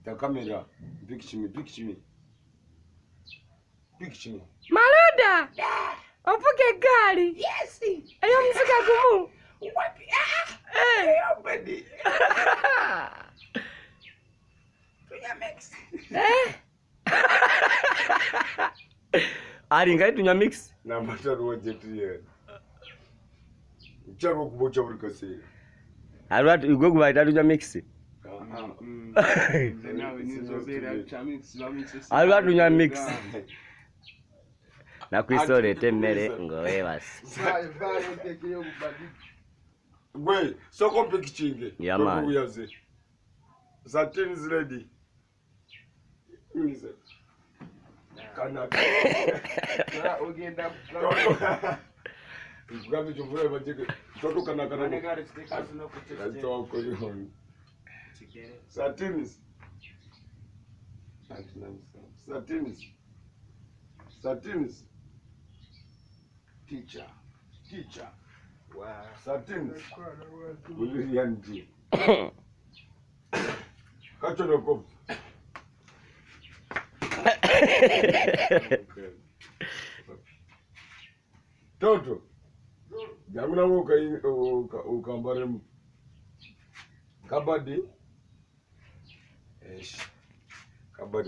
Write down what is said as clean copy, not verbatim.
The camera. Picture me. Maluda. Opuke gari. Yes. Ayo mfika gumu. Wapi? Ayo badi. Tunya mix. Ari ngai tunya mix. Na mataru wajetie. Charo kubocha burikase. Alwatu igogo baita tunya mix. Alwatu tunya mix. Na kwisore temere ngowe basi. Gwe, soko pichinge. Yeah, man. Uyaze. Satin is ready. Mise. Kana. Ogenda. Gabi chuvule bajike. Toto kana. Negari stickers no kucheza. Alitoa kwa hiyo. Satin. Teacher. Wow. Satin. Bulianji. Kacho noko. Toto. Jamuna ukambare kabadi. Kabadi.